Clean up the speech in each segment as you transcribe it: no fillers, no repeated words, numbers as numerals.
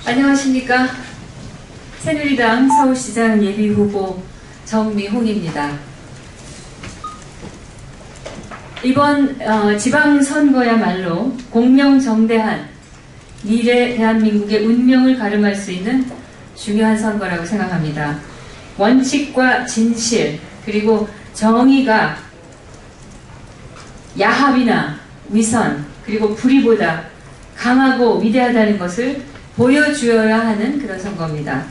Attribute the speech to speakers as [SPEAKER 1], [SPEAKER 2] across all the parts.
[SPEAKER 1] 안녕하십니까. 새누리당 서울시장 예비후보 정미홍입니다. 이번 지방선거야말로 공명정대한 미래 대한민국의 운명을 가름할 수 있는 중요한 선거라고 생각합니다. 원칙과 진실 그리고 정의가 야합이나 위선 그리고 불의보다 강하고 위대하다는 것을 보여주어야 하는 그런 선거입니다.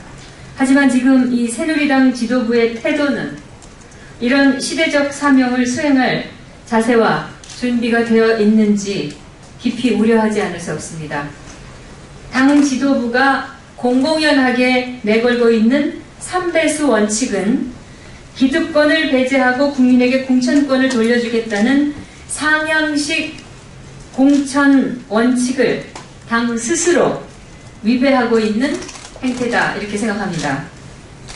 [SPEAKER 1] 하지만 지금 이 새누리당 지도부의 태도는 이런 시대적 사명을 수행할 자세와 준비가 되어 있는지 깊이 우려하지 않을 수 없습니다. 당 지도부가 공공연하게 내걸고 있는 3배수 원칙은 기득권을 배제하고 국민에게 공천권을 돌려주겠다는 상향식 공천 원칙을 당 스스로 위배하고 있는 행태다 이렇게 생각합니다.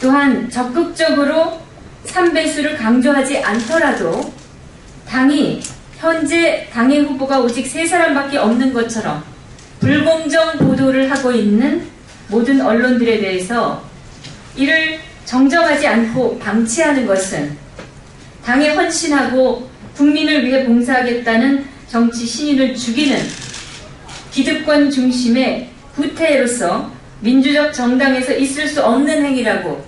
[SPEAKER 1] 또한 적극적으로 3배수를 강조하지 않더라도 당이 현재 당의 후보가 오직 3사람밖에 없는 것처럼 불공정 보도를 하고 있는 모든 언론들에 대해서 이를 정정하지 않고 방치하는 것은 당에 헌신하고 국민을 위해 봉사하겠다는 정치 신인을 죽이는 기득권 중심의 구태로서 민주적 정당에서 있을 수 없는 행위라고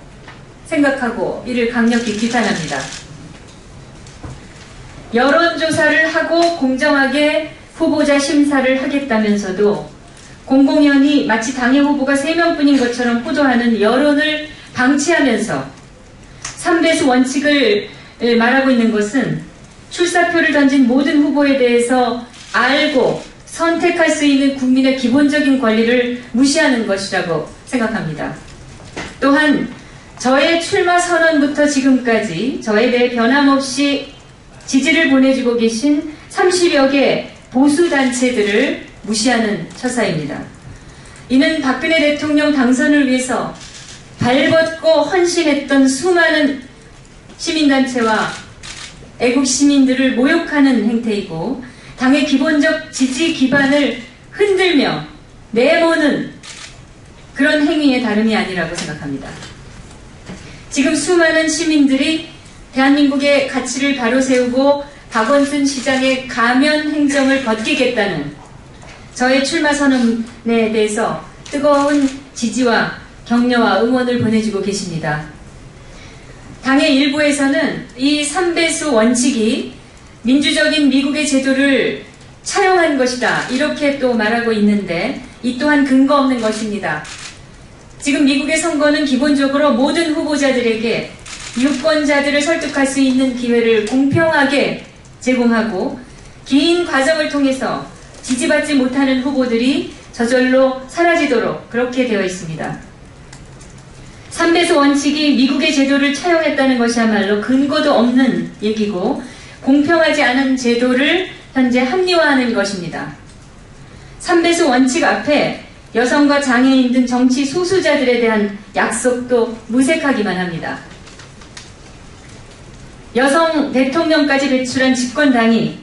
[SPEAKER 1] 생각하고 이를 강력히 비판합니다. 여론조사를 하고 공정하게 후보자 심사를 하겠다면서도 공공연히 마치 당의 후보가 3명뿐인 것처럼 포도하는 여론을 방치하면서 3배수 원칙을 말하고 있는 것은 출사표를 던진 모든 후보에 대해서 알고 선택할 수 있는 국민의 기본적인 권리를 무시하는 것이라고 생각합니다. 또한 저의 출마 선언부터 지금까지 저에 대해 변함없이 지지를 보내주고 계신 30여 개 보수단체들을 무시하는 처사입니다. 이는 박근혜 대통령 당선을 위해서 발벗고 헌신했던 수많은 시민단체와 애국시민들을 모욕하는 행태이고 당의 기본적 지지 기반을 흔들며 내모는 그런 행위의 다름이 아니라고 생각합니다. 지금 수많은 시민들이 대한민국의 가치를 바로 세우고 박원순 시장의 가면 행정을 벗기겠다는 저의 출마 선언에 대해서 뜨거운 지지와 격려와 응원을 보내주고 계십니다. 당의 일부에서는 이 3배수 원칙이 민주적인 미국의 제도를 차용한 것이다 이렇게 또 말하고 있는데 이 또한 근거 없는 것입니다. 지금 미국의 선거는 기본적으로 모든 후보자들에게 유권자들을 설득할 수 있는 기회를 공평하게 제공하고 긴 과정을 통해서 지지받지 못하는 후보들이 저절로 사라지도록 그렇게 되어 있습니다. 3배수 원칙이 미국의 제도를 차용했다는 것이야말로 근거도 없는 얘기고 공평하지 않은 제도를 현재 합리화하는 것입니다. 3배수 원칙 앞에 여성과 장애인 등 정치 소수자들에 대한 약속도 무색하기만 합니다. 여성 대통령까지 배출한 집권당이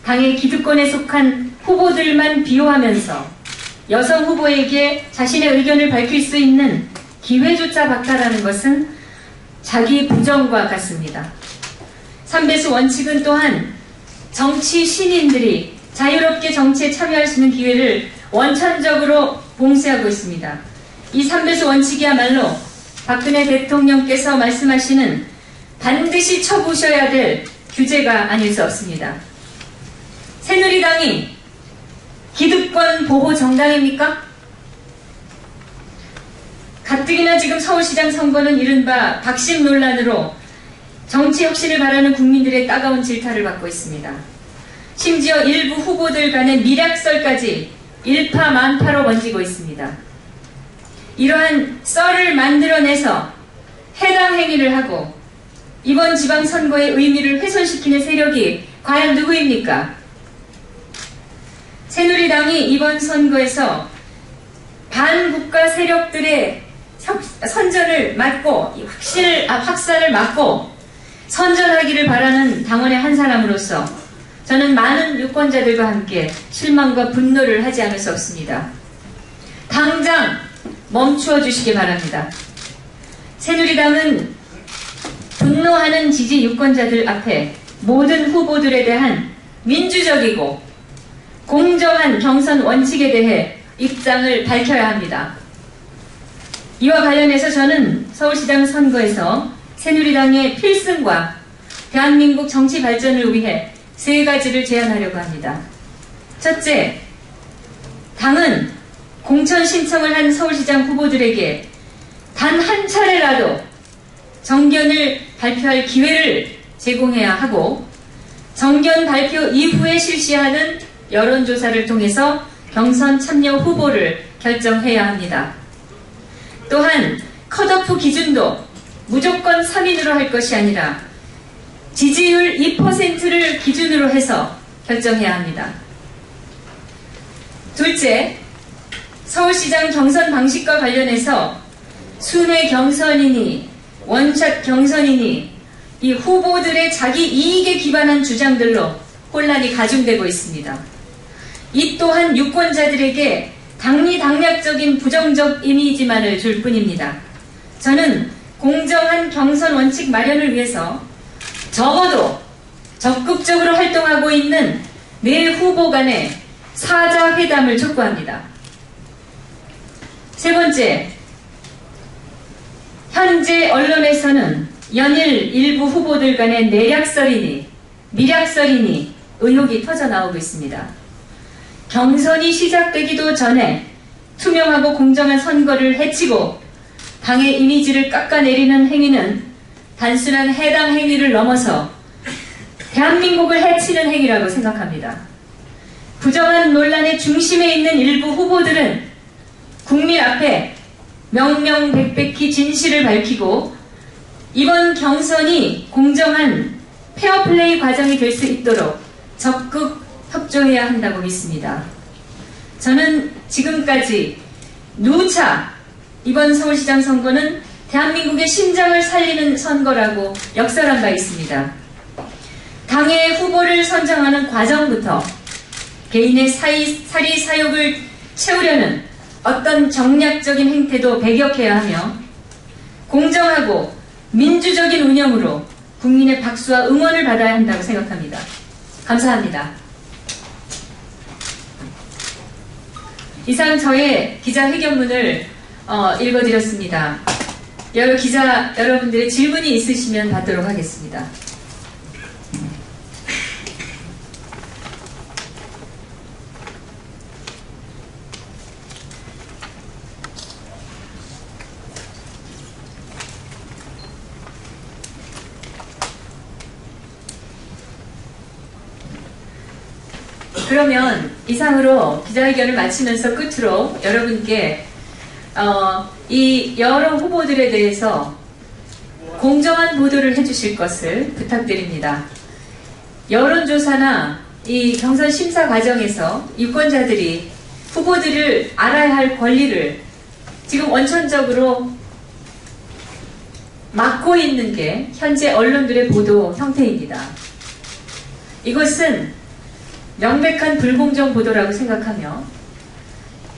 [SPEAKER 1] 당의 기득권에 속한 후보들만 비호하면서 여성 후보에게 자신의 의견을 밝힐 수 있는 기회조차 박탈하는 것은 자기 부정과 같습니다. 3배수 원칙은 또한 정치 신인들이 자유롭게 정치에 참여할 수 있는 기회를 원천적으로 봉쇄하고 있습니다. 이 3배수 원칙이야말로 박근혜 대통령께서 말씀하시는 반드시 쳐부셔야 될 규제가 아닐 수 없습니다. 새누리당이 기득권 보호 정당입니까? 가뜩이나 지금 서울시장 선거는 이른바 박심 논란으로 정치 혁신을 바라는 국민들의 따가운 질타를 받고 있습니다. 심지어 일부 후보들 간의 미략설까지 일파만파로 번지고 있습니다. 이러한 썰을 만들어내서 해당 행위를 하고 이번 지방선거의 의미를 훼손시키는 세력이 과연 누구입니까? 새누리당이 이번 선거에서 반국가 세력들의 선전을 막고 확산을 막고 선전하기를 바라는 당원의 한 사람으로서 저는 많은 유권자들과 함께 실망과 분노를 하지 않을 수 없습니다. 당장 멈추어 주시기 바랍니다. 새누리당은 분노하는 지지 유권자들 앞에 모든 후보들에 대한 민주적이고 공정한 경선 원칙에 대해 입장을 밝혀야 합니다. 이와 관련해서 저는 서울시장 선거에서 새누리당의 필승과 대한민국 정치 발전을 위해 3가지를 제안하려고 합니다. 첫째, 당은 공천 신청을 한 서울시장 후보들에게 단 한 차례라도 정견을 발표할 기회를 제공해야 하고, 정견 발표 이후에 실시하는 여론조사를 통해서 경선 참여 후보를 결정해야 합니다. 또한 컷오프 기준도 무조건 3인으로 할 것이 아니라 지지율 2%를 기준으로 해서 결정해야 합니다. 둘째, 서울시장 경선 방식과 관련해서 순회 경선이니 원샷 경선이니 이 후보들의 자기 이익에 기반한 주장들로 혼란이 가중되고 있습니다. 이 또한 유권자들에게 당리당략적인 부정적 이미지만을 줄 뿐입니다. 저는 공정한 경선 원칙 마련을 위해서 적어도 적극적으로 활동하고 있는 4후보 간의 사자회담을 촉구합니다. 세 번째, 현재 언론에서는 연일 일부 후보들 간의 내략설이니 미략설이니 의혹이 터져나오고 있습니다. 경선이 시작되기도 전에 투명하고 공정한 선거를 해치고 당의 이미지를 깎아내리는 행위는 단순한 해당 행위를 넘어서 대한민국을 해치는 행위라고 생각합니다. 부정한 논란의 중심에 있는 일부 후보들은 국민 앞에 명명백백히 진실을 밝히고 이번 경선이 공정한 페어플레이 과정이 될 수 있도록 적극 협조해야 한다고 믿습니다. 저는 지금까지 누차 이번 서울시장 선거는 대한민국의 심장을 살리는 선거라고 역설한 바 있습니다. 당의 후보를 선정하는 과정부터 개인의 사리 사욕을 채우려는 어떤 정략적인 행태도 배격해야 하며 공정하고 민주적인 운영으로 국민의 박수와 응원을 받아야 한다고 생각합니다. 감사합니다. 이상 저의 기자회견문을 읽어드렸습니다. 여러 기자 여러분들의 질문이 있으시면 받도록 하겠습니다. 그러면 이상으로 기자회견을 마치면서 끝으로 여러분께 이 여러 후보들에 대해서 공정한 보도를 해주실 것을 부탁드립니다. 여론조사나 이 경선 심사 과정에서 유권자들이 후보들을 알아야 할 권리를 지금 원천적으로 막고 있는 게 현재 언론들의 보도 형태입니다. 이것은 명백한 불공정 보도라고 생각하며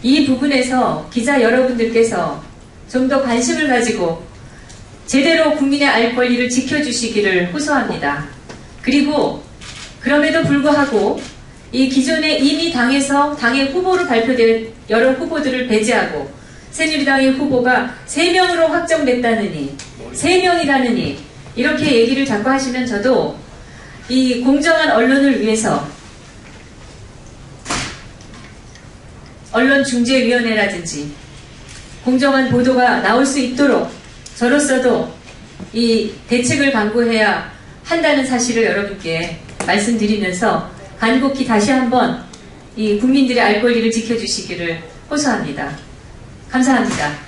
[SPEAKER 1] 이 부분에서 기자 여러분들께서 좀 더 관심을 가지고 제대로 국민의 알 권리를 지켜주시기를 호소합니다. 그리고 그럼에도 불구하고 이 기존에 이미 당에서 당의 후보로 발표된 여러 후보들을 배제하고 새누리당의 후보가 3명으로 확정됐다느니 3명이라느니 이렇게 얘기를 자꾸 하시면 저도 이 공정한 언론을 위해서 언론중재위원회라든지 공정한 보도가 나올 수 있도록 저로서도 이 대책을 강구해야 한다는 사실을 여러분께 말씀드리면서 간곡히 다시 한번 이 국민들의 알 권리를 지켜주시기를 호소합니다. 감사합니다.